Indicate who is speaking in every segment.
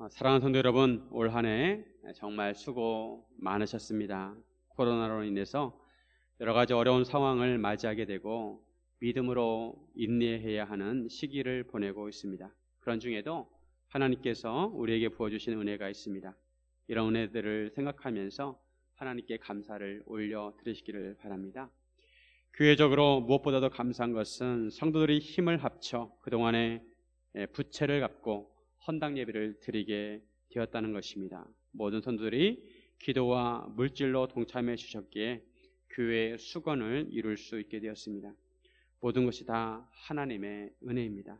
Speaker 1: 사랑하는 성도 여러분, 올 한 해 정말 수고 많으셨습니다. 코로나로 인해서 여러 가지 어려운 상황을 맞이하게 되고 믿음으로 인내해야 하는 시기를 보내고 있습니다. 그런 중에도 하나님께서 우리에게 부어주신 은혜가 있습니다. 이런 은혜들을 생각하면서 하나님께 감사를 올려드리시기를 바랍니다. 교회적으로 무엇보다도 감사한 것은 성도들이 힘을 합쳐 그동안에 부채를 갚고 헌당 예배를 드리게 되었다는 것입니다. 모든 성도들이 기도와 물질로 동참해 주셨기에 교회의 수건을 이룰 수 있게 되었습니다. 모든 것이 다 하나님의 은혜입니다.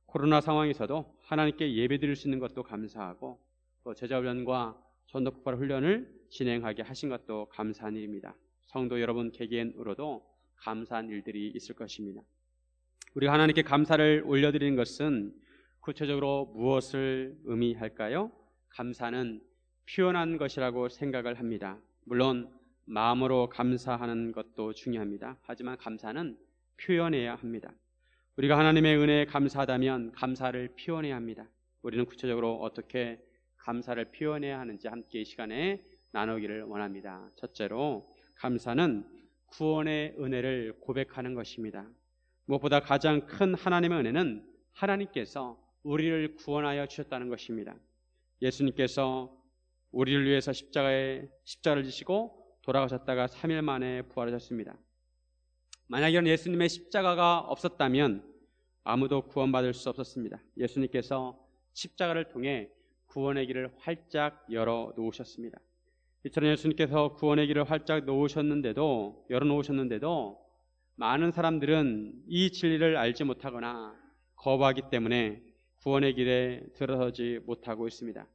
Speaker 1: 코로나 상황에서도 하나님께 예배 드릴 수 있는 것도 감사하고 또 제자훈련과 전도 폭발 훈련을 진행하게 하신 것도 감사한 일입니다. 성도 여러분 개개인으로도 감사한 일들이 있을 것입니다. 우리가 하나님께 감사를 올려드리는 것은 구체적으로 무엇을 의미할까요? 감사는 표현한 것이라고 생각을 합니다. 물론 마음으로 감사하는 것도 중요합니다. 하지만 감사는 표현해야 합니다. 우리가 하나님의 은혜에 감사하다면 감사를 표현해야 합니다. 우리는 구체적으로 어떻게 감사를 표현해야 하는지 함께 이 시간에 나누기를 원합니다. 첫째로 감사는 구원의 은혜를 고백하는 것입니다. 무엇보다 가장 큰 하나님의 은혜는 하나님께서 우리를 구원하여 주셨다는 것입니다. 예수님께서 우리를 위해서 십자가를 지시고 돌아가셨다가 3일 만에 부활하셨습니다. 만약 이런 예수님의 십자가가 없었다면 아무도 구원받을 수 없었습니다. 예수님께서 십자가를 통해 구원의 길을 활짝 열어 놓으셨습니다. 이처럼 예수님께서 구원의 길을 활짝 열어놓으셨는데도 많은 사람들은 이 진리를 알지 못하거나 거부하기 때문에 구원의 길에 들어서지 못하고 있습니다.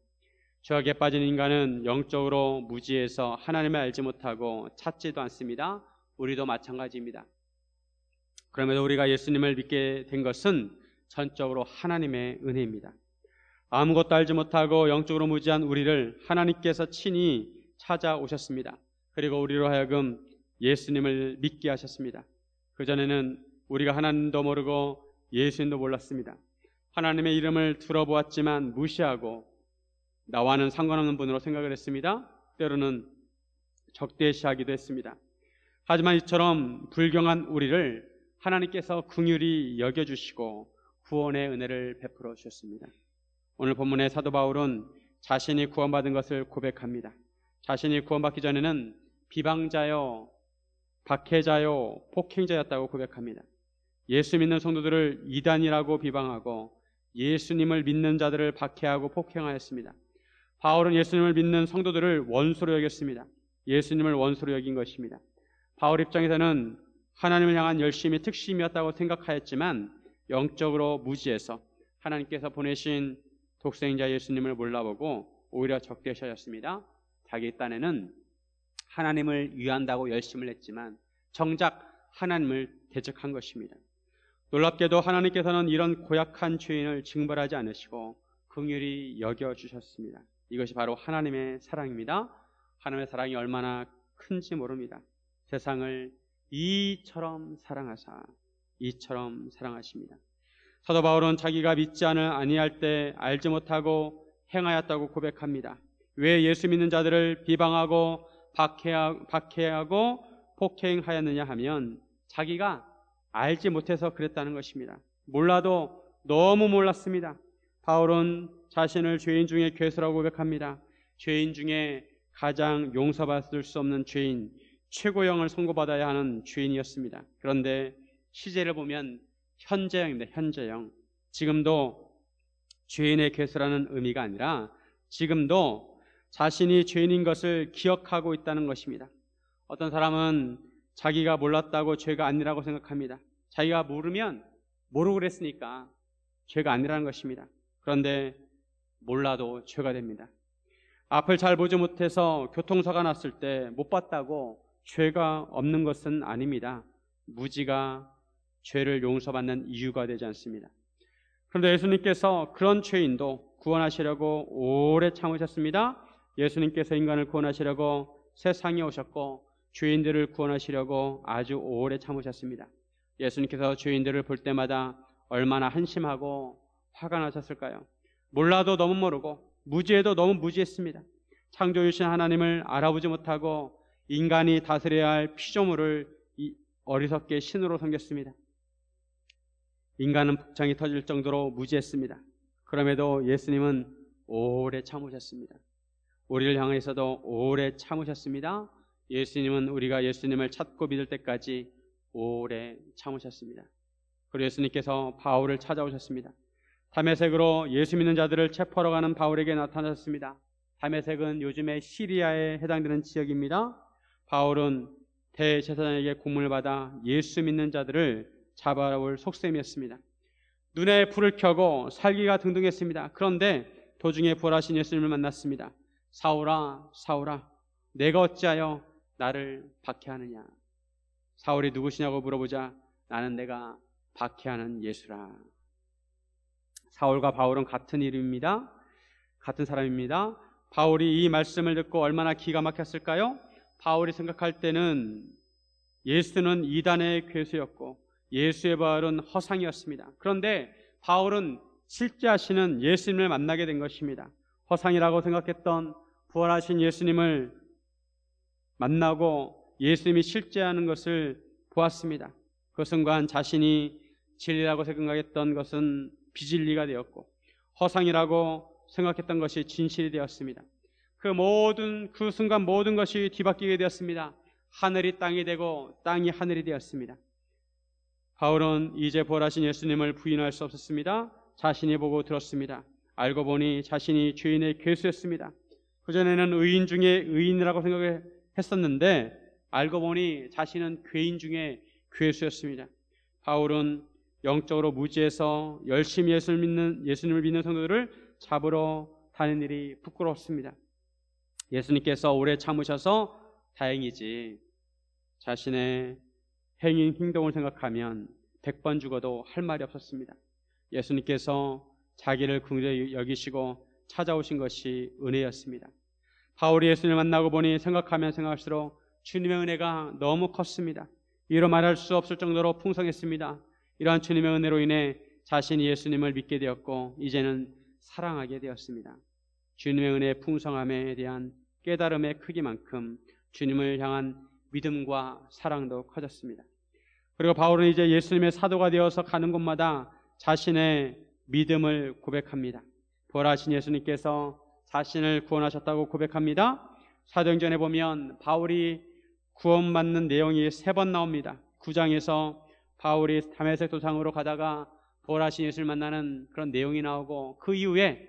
Speaker 1: 죄악에 빠진 인간은 영적으로 무지해서 하나님을 알지 못하고 찾지도 않습니다. 우리도 마찬가지입니다. 그럼에도 우리가 예수님을 믿게 된 것은 전적으로 하나님의 은혜입니다. 아무것도 알지 못하고 영적으로 무지한 우리를 하나님께서 친히 찾아오셨습니다. 그리고 우리로 하여금 예수님을 믿게 하셨습니다. 그전에는 우리가 하나님도 모르고 예수님도 몰랐습니다. 하나님의 이름을 들어보았지만 무시하고 나와는 상관없는 분으로 생각을 했습니다. 때로는 적대시하기도 했습니다. 하지만 이처럼 불경한 우리를 하나님께서 긍휼히 여겨주시고 구원의 은혜를 베풀어 주셨습니다. 오늘 본문의 사도 바울은 자신이 구원받은 것을 고백합니다. 자신이 구원받기 전에는 비방자요, 박해자요, 폭행자였다고 고백합니다. 예수 믿는 성도들을 이단이라고 비방하고 예수님을 믿는 자들을 박해하고 폭행하였습니다. 바울은 예수님을 믿는 성도들을 원수로 여겼습니다. 예수님을 원수로 여긴 것입니다. 바울 입장에서는 하나님을 향한 열심이 특심이었다고 생각하였지만 영적으로 무지해서 하나님께서 보내신 독생자 예수님을 몰라보고 오히려 적대시하였습니다. 자기 딴에는 하나님을 위한다고 열심을 했지만 정작 하나님을 대적한 것입니다. 놀랍게도 하나님께서는 이런 고약한 죄인을 징벌하지 않으시고 긍휼히 여겨주셨습니다. 이것이 바로 하나님의 사랑입니다. 하나님의 사랑이 얼마나 큰지 모릅니다. 세상을 이처럼 사랑하십니다. 사도 바울은 자기가 믿지 아니할 때 알지 못하고 행하였다고 고백합니다. 왜 예수 믿는 자들을 비방하고 박해하고 폭행하였느냐 하면 자기가 알지 못해서 그랬다는 것입니다. 몰라도 너무 몰랐습니다. 바울은 자신을 죄인 중에 괴수라고 고백합니다. 죄인 중에 가장 용서받을 수 없는 죄인, 최고형을 선고받아야 하는 죄인이었습니다. 그런데 시제를 보면 현재형입니다. 현재형. 지금도 죄인의 괴수라는 의미가 아니라 지금도 자신이 죄인인 것을 기억하고 있다는 것입니다. 어떤 사람은 자기가 몰랐다고 죄가 아니라고 생각합니다. 자기가 모르면 모르고 그랬으니까 죄가 아니라는 것입니다. 그런데 몰라도 죄가 됩니다. 앞을 잘 보지 못해서 교통사고가 났을 때 못 봤다고 죄가 없는 것은 아닙니다. 무지가 죄를 용서받는 이유가 되지 않습니다. 그런데 예수님께서 그런 죄인도 구원하시려고 오래 참으셨습니다. 예수님께서 인간을 구원하시려고 세상에 오셨고 죄인들을 구원하시려고 아주 오래 참으셨습니다. 예수님께서 죄인들을 볼 때마다 얼마나 한심하고 화가 나셨을까요? 몰라도 너무 모르고 무지해도 너무 무지했습니다. 창조주신 하나님을 알아보지 못하고 인간이 다스려야 할 피조물을 어리석게 신으로 섬겼습니다. 인간은 복창이 터질 정도로 무지했습니다. 그럼에도 예수님은 오래 참으셨습니다. 우리를 향해서도 오래 참으셨습니다. 예수님은 우리가 예수님을 찾고 믿을 때까지 오래 참으셨습니다. 그리고 예수님께서 바울을 찾아오셨습니다. 다메섹으로 예수 믿는 자들을 체포하러 가는 바울에게 나타나셨습니다. 다메섹은 요즘의 시리아에 해당되는 지역입니다. 바울은 대제사장에게 공문을 받아 예수 믿는 자들을 잡아올 속셈이었습니다. 눈에 불을 켜고 살기가 등등했습니다. 그런데 도중에 부활하신 예수님을 만났습니다. 사울아, 사울아, 내가 어찌하여 나를 박해하느냐? 사울이 누구시냐고 물어보자 나는 내가 박해하는 예수라. 사울과 바울은 같은 이름입니다. 같은 사람입니다. 바울이 이 말씀을 듣고 얼마나 기가 막혔을까요? 바울이 생각할 때는 예수는 이단의 괴수였고 예수의 부활은 허상이었습니다. 그런데 바울은 실제 하시는 예수님을 만나게 된 것입니다. 허상이라고 생각했던 부활하신 예수님을 만나고 예수님이 실제하는 것을 보았습니다. 그 순간 자신이 진리라고 생각했던 것은 비진리가 되었고 허상이라고 생각했던 것이 진실이 되었습니다. 그 순간 모든 것이 뒤바뀌게 되었습니다. 하늘이 땅이 되고 땅이 하늘이 되었습니다. 바울은 이제 부활하신 예수님을 부인할 수 없었습니다. 자신이 보고 들었습니다. 알고 보니 자신이 죄인의 괴수였습니다. 그전에는 의인 중에 의인이라고 생각했었는데 알고 보니 자신은 괴인 중에 괴수였습니다. 바울은 영적으로 무지해서 열심히 예수님을 믿는 성도들을 잡으러 다니는 일이 부끄럽습니다. 예수님께서 오래 참으셔서 다행이지 자신의 행동을 생각하면 100번 죽어도 할 말이 없었습니다. 예수님께서 자기를 긍휼히 여기시고 찾아오신 것이 은혜였습니다. 바울이 예수님을 만나고 보니 생각하면 생각할수록 주님의 은혜가 너무 컸습니다. 이로 말할 수 없을 정도로 풍성했습니다. 이러한 주님의 은혜로 인해 자신이 예수님을 믿게 되었고 이제는 사랑하게 되었습니다. 주님의 은혜의 풍성함에 대한 깨달음의 크기만큼 주님을 향한 믿음과 사랑도 커졌습니다. 그리고 바울은 이제 예수님의 사도가 되어서 가는 곳마다 자신의 믿음을 고백합니다. 부활하신 예수님께서 자신을 구원하셨다고 고백합니다. 사도행전에 보면 바울이 구원받는 내용이 3번 나옵니다. 9장에서 바울이 다메섹 도상으로 가다가 부활하신 예수를 만나는 그런 내용이 나오고 그 이후에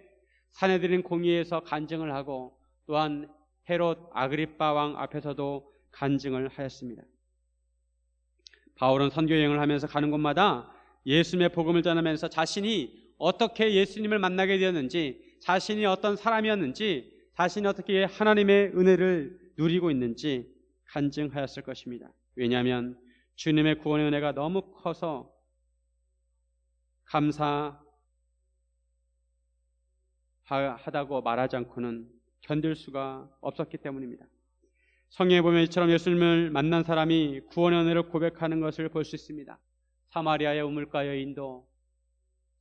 Speaker 1: 산헤드린 공의에서 간증을 하고 또한 헤롯 아그리빠 왕 앞에서도 간증을 하였습니다. 바울은 선교 여행을 하면서 가는 곳마다 예수님의 복음을 전하면서 자신이 어떻게 예수님을 만나게 되었는지, 자신이 어떤 사람이었는지, 자신이 어떻게 하나님의 은혜를 누리고 있는지 간증하였을 것입니다. 왜냐하면 주님의 구원의 은혜가 너무 커서 감사하다고 말하지 않고는 견딜 수가 없었기 때문입니다. 성경에 보면 이처럼 예수님을 만난 사람이 구원의 은혜를 고백하는 것을 볼 수 있습니다. 사마리아의 우물가 여인도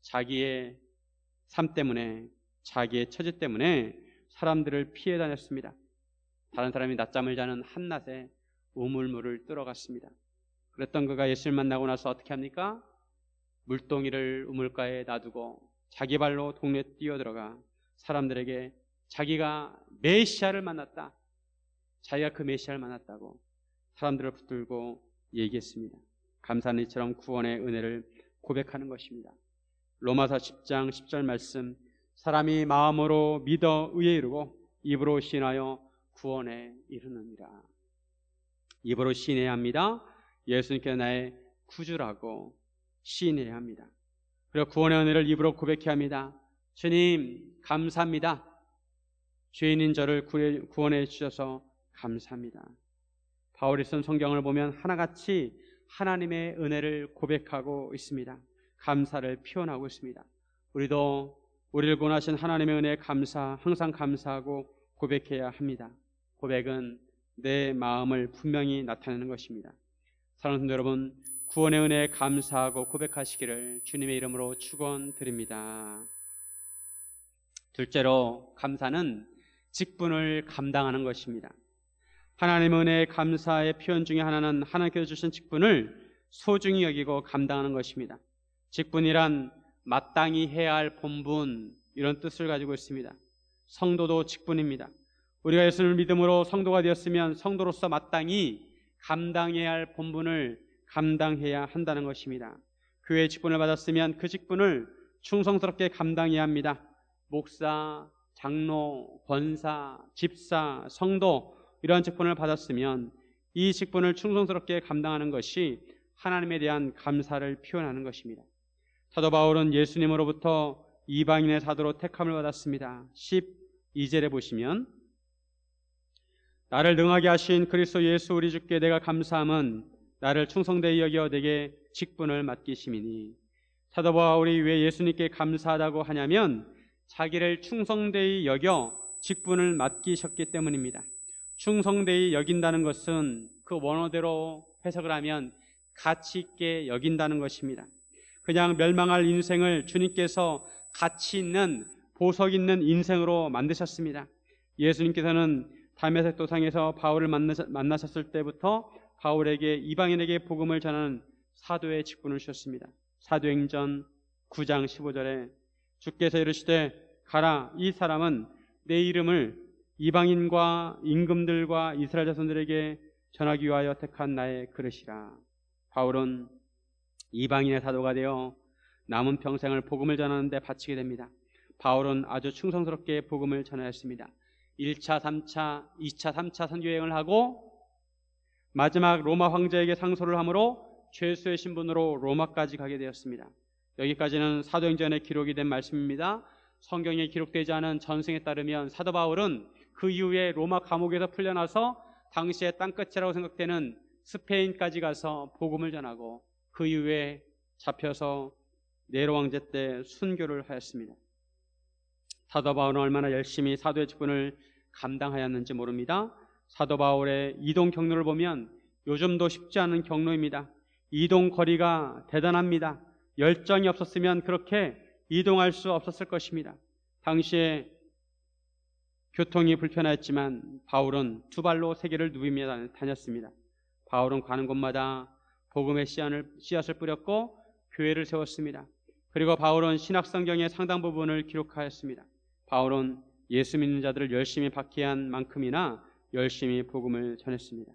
Speaker 1: 자기의 삶 때문에, 자기의 처지 때문에 사람들을 피해 다녔습니다. 다른 사람이 낮잠을 자는 한낮에 우물물을 뚫어갔습니다. 그랬던 그가 예수를 만나고 나서 어떻게 합니까? 물동이를 우물가에 놔두고 자기 발로 동네에 뛰어들어가 사람들에게 자기가 메시아를 만났다, 자기가 그 메시아를 만났다고 사람들을 붙들고 얘기했습니다. 감사는 이처럼 구원의 은혜를 고백하는 것입니다. 로마서 10장 10절 말씀, 사람이 마음으로 믿어 의에 이르고 입으로 시인하여 구원에 이르느니라. 입으로 시인해야 합니다. 예수님께서 나의 구주라고 시인해야 합니다. 그리고 구원의 은혜를 입으로 고백해야 합니다. 주님 감사합니다. 죄인인 저를 구원해 주셔서 감사합니다. 바울이 쓴 성경을 보면 하나같이 하나님의 은혜를 고백하고 있습니다. 감사를 표현하고 있습니다. 우리도 우리를 구원하신 하나님의 은혜에 항상 감사하고 고백해야 합니다. 고백은 내 마음을 분명히 나타내는 것입니다. 사랑하는 성도 여러분, 구원의 은혜에 감사하고 고백하시기를 주님의 이름으로 축원드립니다. 둘째로 감사는 직분을 감당하는 것입니다. 하나님의 은혜의 감사의 표현 중에 하나는 하나님께서 주신 직분을 소중히 여기고 감당하는 것입니다. 직분이란 마땅히 해야 할 본분, 이런 뜻을 가지고 있습니다. 성도도 직분입니다. 우리가 예수를 믿음으로 성도가 되었으면 성도로서 마땅히 감당해야 할 본분을 감당해야 한다는 것입니다. 교회의 직분을 받았으면 그 직분을 충성스럽게 감당해야 합니다. 목사, 장로, 권사, 집사, 성도, 이러한 직분을 받았으면 이 직분을 충성스럽게 감당하는 것이 하나님에 대한 감사를 표현하는 것입니다. 사도 바울은 예수님으로부터 이방인의 사도로 택함을 받았습니다. 12절에 보시면 나를 능하게 하신 그리스도 예수 우리 주께 내가 감사함은 나를 충성되이 여겨 내게 직분을 맡기심이니. 사도 바울이 왜 예수님께 감사하다고 하냐면 자기를 충성되이 여겨 직분을 맡기셨기 때문입니다. 충성되이 여긴다는 것은 그 원어대로 해석을 하면 가치 있게 여긴다는 것입니다. 그냥 멸망할 인생을 주님께서 가치 있는 보석 있는 인생으로 만드셨습니다. 예수님께서는 다메섹 도상에서 바울을 만나셨을 때부터 바울에게 이방인에게 복음을 전하는 사도의 직분을 주셨습니다. 사도행전 9장 15절에 주께서 이르시되 가라, 이 사람은 내 이름을 이방인과 임금들과 이스라엘 자손들에게 전하기 위하여 택한 나의 그릇이라. 바울은 이방인의 사도가 되어 남은 평생을 복음을 전하는 데 바치게 됩니다. 바울은 아주 충성스럽게 복음을 전하였습니다. 1차, 3차, 2차, 3차 선교여행을 하고 마지막 로마 황제에게 상소를 하므로 죄수의 신분으로 로마까지 가게 되었습니다. 여기까지는 사도행전에 기록이 된 말씀입니다. 성경에 기록되지 않은 전승에 따르면 사도 바울은 그 이후에 로마 감옥에서 풀려나서 당시의 땅끝이라고 생각되는 스페인까지 가서 복음을 전하고 그 이후에 잡혀서 네로 황제 때 순교를 하였습니다. 사도 바울은 얼마나 열심히 사도의 직분을 감당하였는지 모릅니다. 사도 바울의 이동 경로를 보면 요즘도 쉽지 않은 경로입니다. 이동 거리가 대단합니다. 열정이 없었으면 그렇게 이동할 수 없었을 것입니다. 당시에 교통이 불편하였지만 바울은 두 발로 세계를 누비며 다녔습니다. 바울은 가는 곳마다 복음의 씨앗을 뿌렸고 교회를 세웠습니다. 그리고 바울은 신약성경의 상당 부분을 기록하였습니다. 바울은 예수 믿는 자들을 열심히 박해한 만큼이나 열심히 복음을 전했습니다.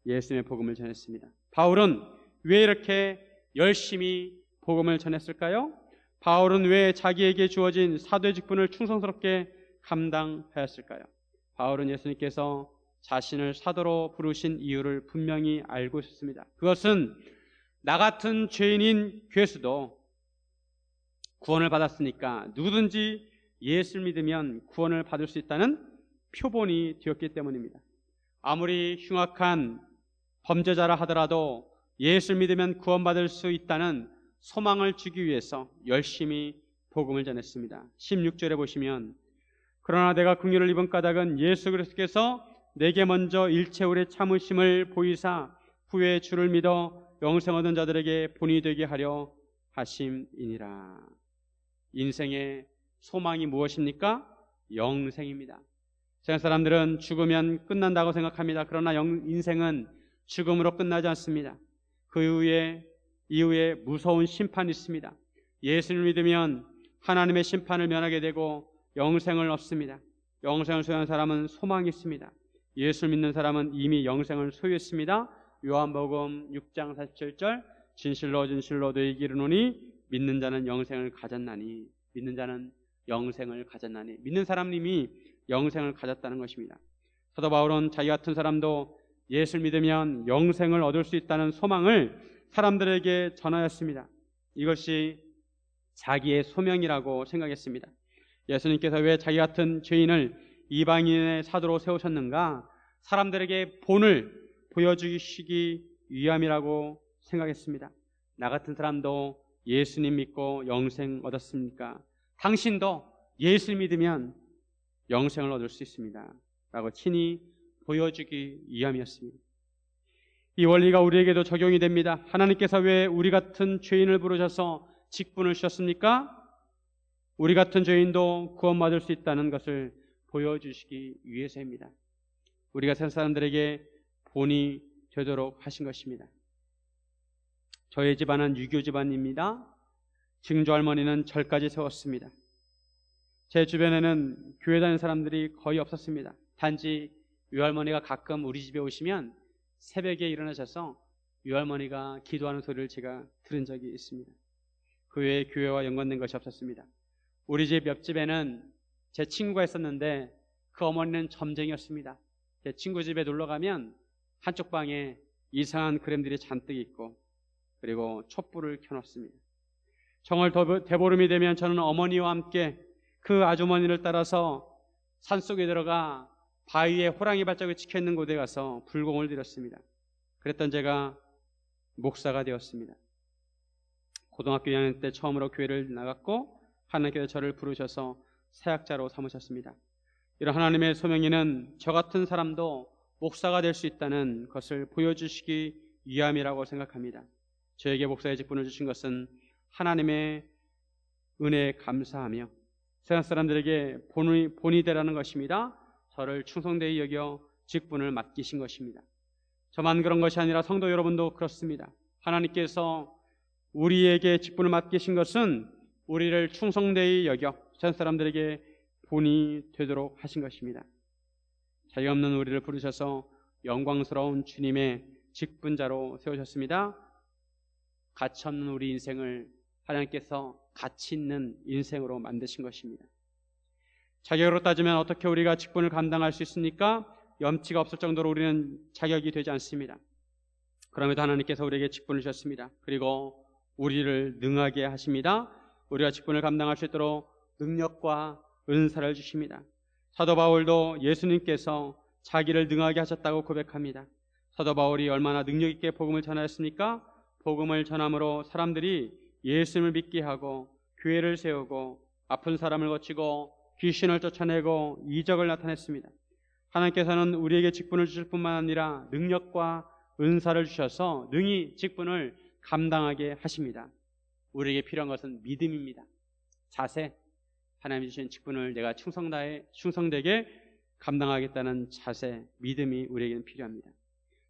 Speaker 1: 예수님의 복음을 전했습니다. 바울은 왜 이렇게 열심히 복음을 전했을까요? 바울은 왜 자기에게 주어진 사도의 직분을 충성스럽게 감당하였을까요? 바울은 예수님께서 자신을 사도로 부르신 이유를 분명히 알고 있었습니다. 그것은 나 같은 죄인인 괴수도 구원을 받았으니까 누구든지 예수를 믿으면 구원을 받을 수 있다는 표본이 되었기 때문입니다. 아무리 흉악한 범죄자라 하더라도 예수를 믿으면 구원받을 수 있다는 소망을 주기 위해서 열심히 복음을 전했습니다. 16절에 보시면 그러나 내가 긍휼을 입은 까닭은 예수 그리스도께서 내게 먼저 일체 오래 참으심을 보이사 후에 주를 믿어 영생 얻은 자들에게 본이 되게 하려 하심이니라. 인생의 소망이 무엇입니까? 영생입니다. 세상 사람들은 죽으면 끝난다고 생각합니다. 그러나 인생은 죽음으로 끝나지 않습니다. 그 이후에 무서운 심판이 있습니다. 예수를 믿으면 하나님의 심판을 면하게 되고 영생을 얻습니다. 영생을 소유한 사람은 소망이 있습니다. 예수를 믿는 사람은 이미 영생을 소유했습니다. 요한복음 6장 47절 진실로 진실로 너희에게 이르노니 믿는 자는 영생을 가졌나니. 믿는 자는 영생을 가졌나니. 믿는 사람님이 영생을 가졌다는 것입니다. 사도 바울은 자기 같은 사람도 예수를 믿으면 영생을 얻을 수 있다는 소망을 사람들에게 전하였습니다. 이것이 자기의 소명이라고 생각했습니다. 예수님께서 왜 자기 같은 죄인을 이방인의 사도로 세우셨는가? 사람들에게 본을 보여주시기 위함이라고 생각했습니다. 나 같은 사람도 예수님 믿고 영생 얻었습니까? 당신도 예수 믿으면 영생을 얻을 수 있습니다. 라고 친히 보여주기 위함이었습니다. 이 원리가 우리에게도 적용이 됩니다. 하나님께서 왜 우리 같은 죄인을 부르셔서 직분을 주셨습니까? 우리 같은 죄인도 구원받을 수 있다는 것을 보여주시기 위해서입니다. 우리가 세상 사람들에게 본이 되도록 하신 것입니다. 저희 집안은 유교 집안입니다. 증조 할머니는 절까지 세웠습니다. 제 주변에는 교회 다니는 사람들이 거의 없었습니다. 단지 유할머니가 가끔 우리 집에 오시면 새벽에 일어나셔서 유할머니가 기도하는 소리를 제가 들은 적이 있습니다. 그 외에 교회와 연관된 것이 없었습니다. 우리 집 옆집에는 제 친구가 있었는데 그 어머니는 점쟁이였습니다. 제 친구 집에 놀러 가면 한쪽 방에 이상한 그림들이 잔뜩 있고 그리고 촛불을 켜놓습니다. 정월 대보름이 되면 저는 어머니와 함께 그 아주머니를 따라서 산속에 들어가 바위에 호랑이 발자국이 찍혀있는 곳에 가서 불공을 드렸습니다. 그랬던 제가 목사가 되었습니다. 고등학교 2학년 때 처음으로 교회를 나갔고 하나님께서 저를 부르셔서 사역자로 삼으셨습니다. 이런 하나님의 소명에는 저 같은 사람도 목사가 될 수 있다는 것을 보여주시기 위함이라고 생각합니다. 저에게 목사의 직분을 주신 것은 하나님의 은혜에 감사하며 세상 사람들에게 본이 되라는 것입니다. 저를 충성되이 여겨 직분을 맡기신 것입니다. 저만 그런 것이 아니라 성도 여러분도 그렇습니다. 하나님께서 우리에게 직분을 맡기신 것은 우리를 충성되이 여겨 세상 사람들에게 본이 되도록 하신 것입니다. 자유 없는 우리를 부르셔서 영광스러운 주님의 직분자로 세우셨습니다. 가치 없는 우리 인생을 하나님께서 가치 있는 인생으로 만드신 것입니다. 자격으로 따지면 어떻게 우리가 직분을 감당할 수 있습니까? 염치가 없을 정도로 우리는 자격이 되지 않습니다. 그럼에도 하나님께서 우리에게 직분을 주셨습니다. 그리고 우리를 능하게 하십니다. 우리가 직분을 감당할 수 있도록 능력과 은사를 주십니다. 사도 바울도 예수님께서 자기를 능하게 하셨다고 고백합니다. 사도 바울이 얼마나 능력 있게 복음을 전하였습니까? 복음을 전함으로 사람들이 예수님을 믿게 하고 교회를 세우고 아픈 사람을 고치고 귀신을 쫓아내고 이적을 나타냈습니다. 하나님께서는 우리에게 직분을 주실 뿐만 아니라 능력과 은사를 주셔서 능히 직분을 감당하게 하십니다. 우리에게 필요한 것은 믿음입니다. 자세, 하나님이 주신 직분을 내가 충성되게 감당하겠다는 자세, 믿음이 우리에게는 필요합니다.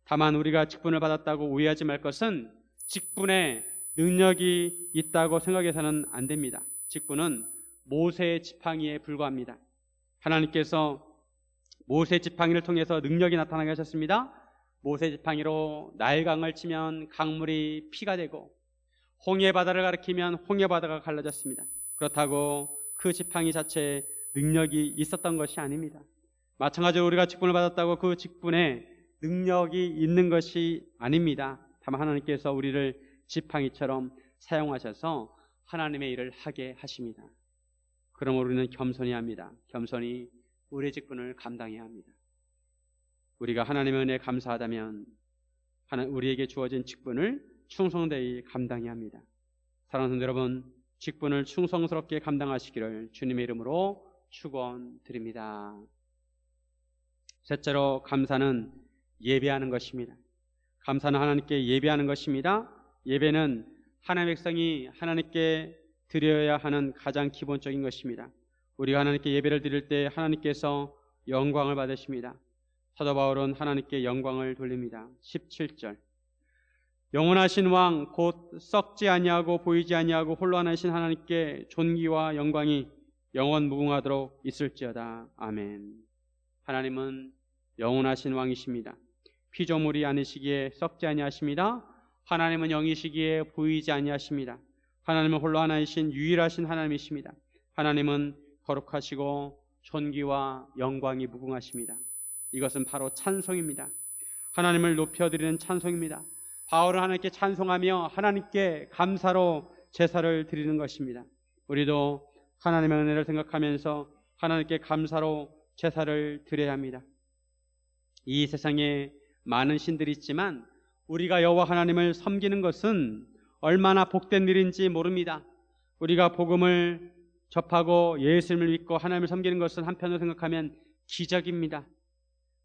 Speaker 1: 다만 우리가 직분을 받았다고 오해하지 말 것은 직분에 능력이 있다고 생각해서는 안 됩니다. 직분은 모세의 지팡이에 불과합니다. 하나님께서 모세 지팡이를 통해서 능력이 나타나게 하셨습니다. 모세 지팡이로 나일강을 치면 강물이 피가 되고 홍해 바다를 가리키면 홍해 바다가 갈라졌습니다. 그렇다고 그 지팡이 자체에 능력이 있었던 것이 아닙니다. 마찬가지로 우리가 직분을 받았다고 그 직분에 능력이 있는 것이 아닙니다. 다만 하나님께서 우리를 지팡이처럼 사용하셔서 하나님의 일을 하게 하십니다. 그러므로 우리는 겸손히 합니다. 겸손히 우리의 직분을 감당해야 합니다. 우리가 하나님의 은혜에 감사하다면 우리에게 주어진 직분을 충성되이 감당해야 합니다. 사랑하는 성도 여러분, 직분을 충성스럽게 감당하시기를 주님의 이름으로 축원드립니다. 셋째로, 감사는 예배하는 것입니다. 감사는 하나님께 예배하는 것입니다. 예배는 하나님의 백성이 하나님께 드려야 하는 가장 기본적인 것입니다. 우리가 하나님께 예배를 드릴 때 하나님께서 영광을 받으십니다. 사도 바울은 하나님께 영광을 돌립니다. 17절, 영원하신 왕 곧 썩지 아니하고 보이지 아니하고 홀로 하나이신 하나님께 존귀와 영광이 영원 무궁하도록 있을지어다. 아멘. 하나님은 영원하신 왕이십니다. 피조물이 아니시기에 썩지 아니하십니다. 하나님은 영이시기에 보이지 아니하십니다. 하나님은 홀로 하나이신 유일하신 하나님이십니다. 하나님은 거룩하시고 존귀와 영광이 무궁하십니다. 이것은 바로 찬송입니다. 하나님을 높여드리는 찬송입니다. 바울은 하나님께 찬송하며 하나님께 감사로 제사를 드리는 것입니다. 우리도 하나님의 은혜를 생각하면서 하나님께 감사로 제사를 드려야 합니다. 이 세상에 많은 신들이 있지만 우리가 여호와 하나님을 섬기는 것은 얼마나 복된 일인지 모릅니다. 우리가 복음을 접하고 예수님을 믿고 하나님을 섬기는 것은 한편으로 생각하면 기적입니다.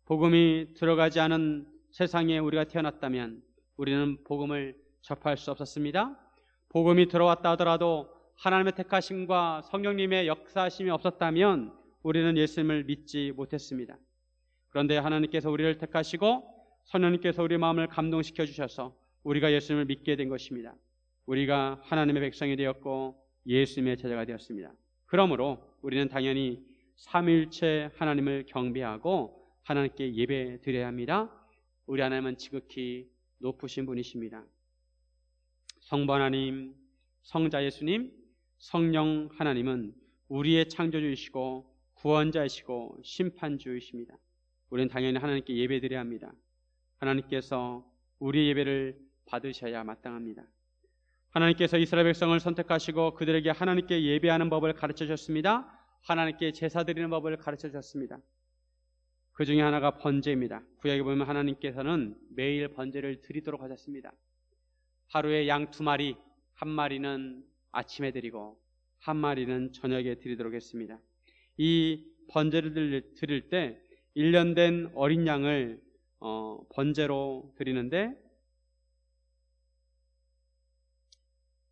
Speaker 1: 복음이 들어가지 않은 세상에 우리가 태어났다면 우리는 복음을 접할 수 없었습니다. 복음이 들어왔다 하더라도 하나님의 택하심과 성령님의 역사하심이 없었다면 우리는 예수님을 믿지 못했습니다. 그런데 하나님께서 우리를 택하시고 성령님께서 우리 마음을 감동시켜 주셔서 우리가 예수님을 믿게 된 것입니다. 우리가 하나님의 백성이 되었고 예수님의 제자가 되었습니다. 그러므로 우리는 당연히 삼위일체 하나님을 경배하고 하나님께 예배 드려야 합니다. 우리 하나님은 지극히 높으신 분이십니다. 성부 하나님, 성자 예수님, 성령 하나님은 우리의 창조주이시고 구원자이시고 심판주이십니다. 우리는 당연히 하나님께 예배 드려야 합니다. 하나님께서 우리의 예배를 받으셔야 마땅합니다. 하나님께서 이스라엘 백성을 선택하시고 그들에게 하나님께 예배하는 법을 가르쳐 주셨습니다. 하나님께 제사 드리는 법을 가르쳐 주셨습니다. 그 중에 하나가 번제입니다. 구약에 보면 하나님께서는 매일 번제를 드리도록 하셨습니다. 하루에 양 2마리, 1마리는 아침에 드리고 1마리는 저녁에 드리도록 했습니다. 이 번제를 드릴 때 1년 된 어린 양을 번제로 드리는데,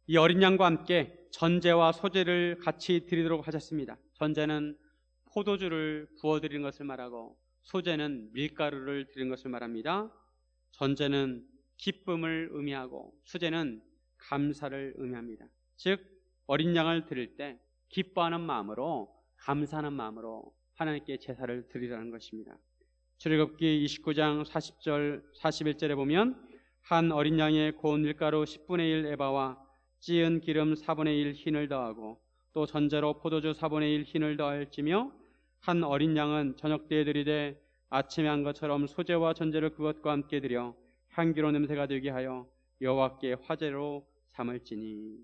Speaker 1: 이 어린 양과 함께 전제와 소제를 같이 드리도록 하셨습니다. 전제는 포도주를 부어드리는 것을 말하고 소제는 밀가루를 드리는 것을 말합니다. 전제는 기쁨을 의미하고 수제는 감사를 의미합니다. 즉 어린 양을 드릴 때 기뻐하는 마음으로, 감사하는 마음으로 하나님께 제사를 드리라는 것입니다. 출애굽기 29장 40절 41절에 보면 한 어린 양에 고운 밀가루 10분의 1 에바와 찌은 기름 4분의 1 흰을 더하고 또 전제로 포도주 4분의 1 흰을 더할지며 한 어린 양은 저녁 때에 드리되 아침에 한 것처럼 소제와 전제를 그것과 함께 드려 향기로운 냄새가 되게 하여 여호와께 화제로 삼을지니.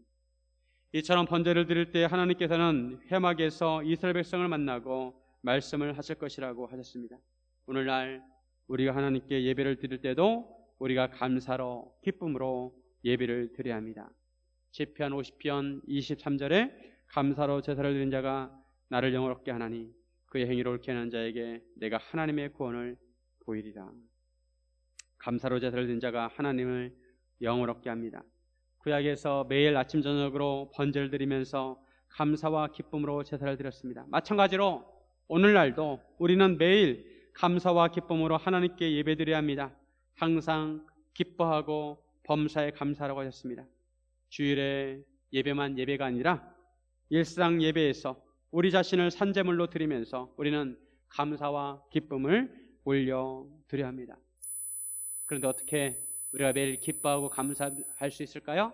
Speaker 1: 이처럼 번제를 드릴 때 하나님께서는 회막에서 이스라엘 백성을 만나고 말씀을 하실 것이라고 하셨습니다. 오늘날 우리가 하나님께 예배를 드릴 때도 우리가 감사로 기쁨으로 예배를 드려야 합니다. 시편 50편 23절에 감사로 제사를 드린 자가 나를 영화롭게 하나니 그의 행위를 옳게 하는 자에게 내가 하나님의 구원을 보이리라. 감사로 제사를 드린 자가 하나님을 영화롭게 합니다. 구약에서 매일 아침 저녁으로 번제를 드리면서 감사와 기쁨으로 제사를 드렸습니다. 마찬가지로 오늘날도 우리는 매일 감사와 기쁨으로 하나님께 예배드려야 합니다. 항상 기뻐하고 범사에 감사하라고 하셨습니다. 주일에 예배만 예배가 아니라 일상 예배에서 우리 자신을 산제물로 드리면서 우리는 감사와 기쁨을 올려드려야 합니다. 그런데 어떻게 우리가 매일 기뻐하고 감사할 수 있을까요?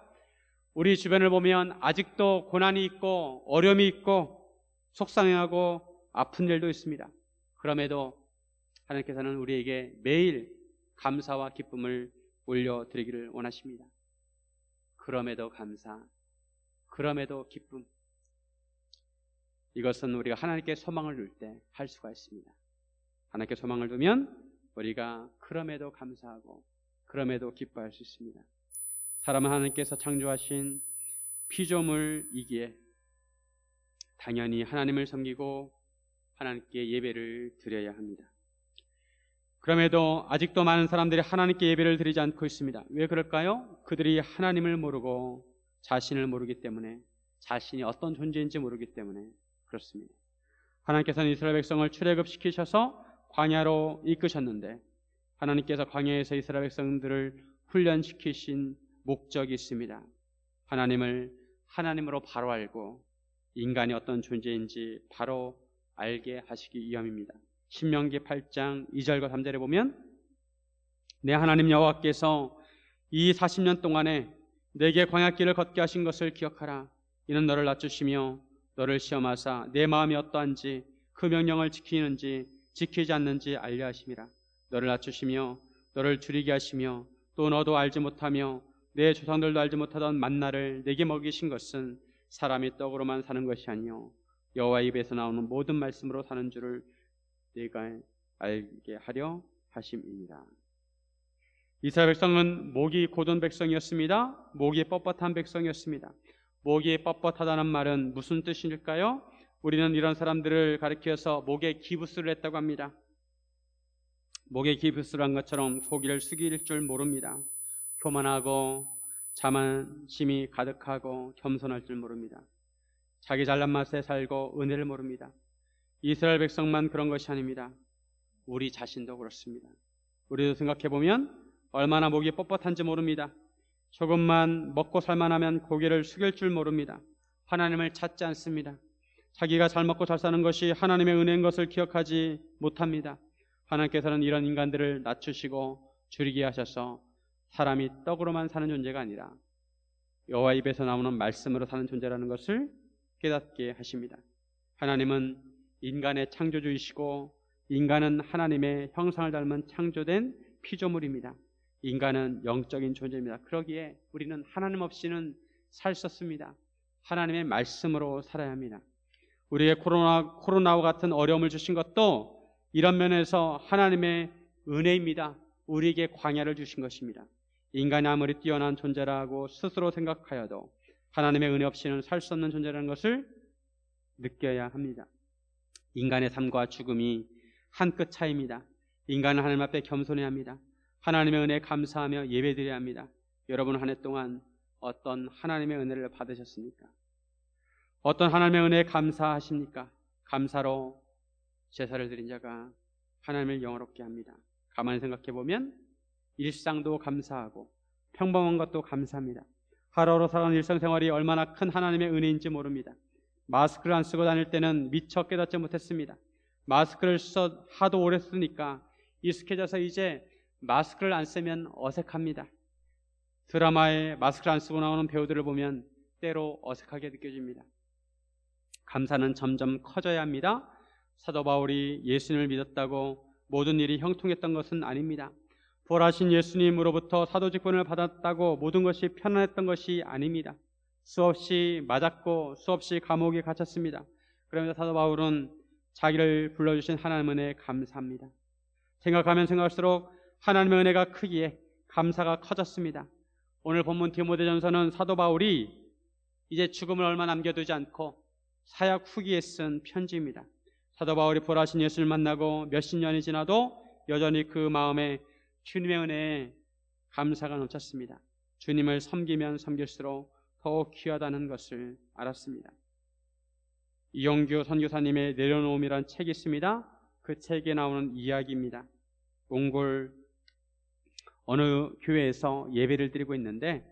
Speaker 1: 우리 주변을 보면 아직도 고난이 있고 어려움이 있고 속상해하고 아픈 일도 있습니다. 그럼에도 하나님께서는 우리에게 매일 감사와 기쁨을 올려드리기를 원하십니다. 그럼에도 감사, 그럼에도 기쁨, 이것은 우리가 하나님께 소망을 둘 때 할 수가 있습니다. 하나님께 소망을 두면 우리가 그럼에도 감사하고 그럼에도 기뻐할 수 있습니다. 사람은 하나님께서 창조하신 피조물이기에 당연히 하나님을 섬기고 하나님께 예배를 드려야 합니다. 그럼에도 아직도 많은 사람들이 하나님께 예배를 드리지 않고 있습니다. 왜 그럴까요? 그들이 하나님을 모르고 자신을 모르기 때문에, 자신이 어떤 존재인지 모르기 때문에 그렇습니다. 하나님께서는 이스라엘 백성을 출애굽시키셔서 광야로 이끄셨는데 하나님께서 광야에서 이스라엘 백성들을 훈련시키신 목적이 있습니다. 하나님을 하나님으로 바로 알고 인간이 어떤 존재인지 바로 알게 하시기 위함입니다. 신명기 8장 2절과 3절에 보면 내 하나님 여호와께서 이 40년 동안에 내게 광야길을 걷게 하신 것을 기억하라. 이는 너를 낮추시며 너를 시험하사 내 마음이 어떠한지 그 명령을 지키는지 지키지 않는지 알려 하심이라. 너를 낮추시며 너를 줄이게 하시며 또 너도 알지 못하며 내 조상들도 알지 못하던 만나를 내게 먹이신 것은 사람이 떡으로만 사는 것이 아니요 여호와 입에서 나오는 모든 말씀으로 사는 줄을 내가 알게 하려 하심이니라. 이스라엘 백성은 목이 곧은 백성이었습니다. 목이 뻣뻣한 백성이었습니다. 목이 뻣뻣하다는 말은 무슨 뜻일까요? 우리는 이런 사람들을 가리켜서 목에 기부스를 했다고 합니다. 목에 기부스를 한 것처럼 고기를 숙일 줄 모릅니다. 교만하고 자만심이 가득하고 겸손할 줄 모릅니다. 자기 잘난 맛에 살고 은혜를 모릅니다. 이스라엘 백성만 그런 것이 아닙니다. 우리 자신도 그렇습니다. 우리도 생각해보면 얼마나 목이 뻣뻣한지 모릅니다. 조금만 먹고 살만하면 고개를 숙일 줄 모릅니다. 하나님을 찾지 않습니다. 자기가 잘 먹고 잘 사는 것이 하나님의 은혜인 것을 기억하지 못합니다. 하나님께서는 이런 인간들을 낮추시고 줄이게 하셔서 사람이 떡으로만 사는 존재가 아니라 여호와 입에서 나오는 말씀으로 사는 존재라는 것을 깨닫게 하십니다. 하나님은 인간의 창조주이시고 인간은 하나님의 형상을 닮은 창조된 피조물입니다. 인간은 영적인 존재입니다. 그러기에 우리는 하나님 없이는 살 수 없습니다. 하나님의 말씀으로 살아야 합니다. 우리의 코로나와 같은 어려움을 주신 것도 이런 면에서 하나님의 은혜입니다. 우리에게 광야를 주신 것입니다. 인간이 아무리 뛰어난 존재라고 스스로 생각하여도 하나님의 은혜 없이는 살 수 없는 존재라는 것을 느껴야 합니다. 인간의 삶과 죽음이 한 끗 차이입니다. 인간은 하나님 앞에 겸손해야 합니다. 하나님의 은혜에 감사하며 예배드려야 합니다. 여러분 한 해 동안 어떤 하나님의 은혜를 받으셨습니까? 어떤 하나님의 은혜에 감사하십니까? 감사로 제사를 드린 자가 하나님을 영화롭게 합니다. 가만히 생각해 보면 일상도 감사하고 평범한 것도 감사합니다. 하루하루 살아가는 일상생활이 얼마나 큰 하나님의 은혜인지 모릅니다. 마스크를 안 쓰고 다닐 때는 미처 깨닫지 못했습니다. 마스크를 하도 오래 쓰니까 익숙해져서 이제 마스크를 안 쓰면 어색합니다. 드라마에 마스크를 안 쓰고 나오는 배우들을 보면 때로 어색하게 느껴집니다. 감사는 점점 커져야 합니다. 사도 바울이 예수님을 믿었다고 모든 일이 형통했던 것은 아닙니다. 부활하신 예수님으로부터 사도직분을 받았다고 모든 것이 편안했던 것이 아닙니다. 수없이 맞았고 수없이 감옥에 갇혔습니다. 그러면서 사도 바울은 자기를 불러주신 하나님의 은혜에 감사합니다. 생각하면 생각할수록 하나님의 은혜가 크기에 감사가 커졌습니다. 오늘 본문 디모데전서는 사도 바울이 이제 죽음을 얼마 남겨두지 않고 사역 후기에 쓴 편지입니다. 사도 바울이 부활하신 예수를 만나고 몇십 년이 지나도 여전히 그 마음에 주님의 은혜에 감사가 넘쳤습니다. 주님을 섬기면 섬길수록 더욱 귀하다는 것을 알았습니다. 이용규 선교사님의 내려놓음이라는 책이 있습니다. 그 책에 나오는 이야기입니다. 몽골 어느 교회에서 예배를 드리고 있는데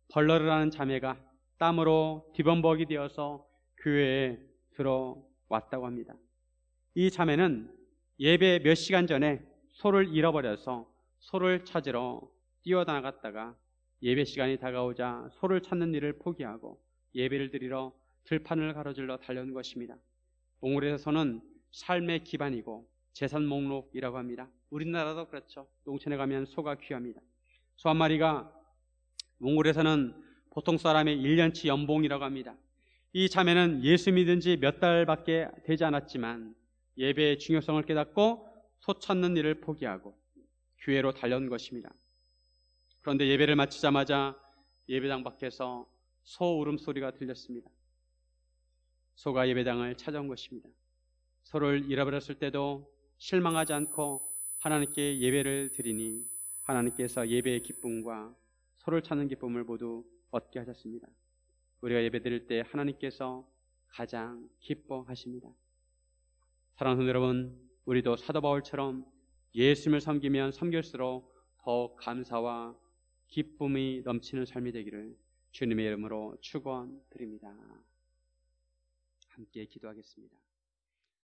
Speaker 1: 벌러르라는 자매가 땀으로 뒤범벅이 되어서 교회에 들어왔다고 합니다. 이 자매는 예배 몇 시간 전에 소를 잃어버려서 소를 찾으러 뛰어나갔다가 예배 시간이 다가오자 소를 찾는 일을 포기하고 예배를 드리러 들판을 가로질러 달려온 것입니다. 몽골에서는 삶의 기반이고 재산 목록이라고 합니다. 우리나라도 그렇죠. 농촌에 가면 소가 귀합니다. 소 한 마리가 몽골에서는 보통 사람의 1년치 연봉이라고 합니다. 이 자매는 예수 믿은 지 몇 달밖에 되지 않았지만 예배의 중요성을 깨닫고 소 찾는 일을 포기하고 교회로 달려온 것입니다. 그런데 예배를 마치자마자 예배당 밖에서 소 울음소리가 들렸습니다. 소가 예배당을 찾아온 것입니다. 소를 잃어버렸을 때도 실망하지 않고 하나님께 예배를 드리니 하나님께서 예배의 기쁨과 소를 찾는 기쁨을 모두 얻게 하셨습니다. 우리가 예배 드릴 때 하나님께서 가장 기뻐하십니다. 사랑하는 성도 여러분, 우리도 사도 바울처럼 예수님을 섬기면 섬길수록 더욱 감사와 기쁨이 넘치는 삶이 되기를 주님의 이름으로 축원드립니다. 함께 기도하겠습니다.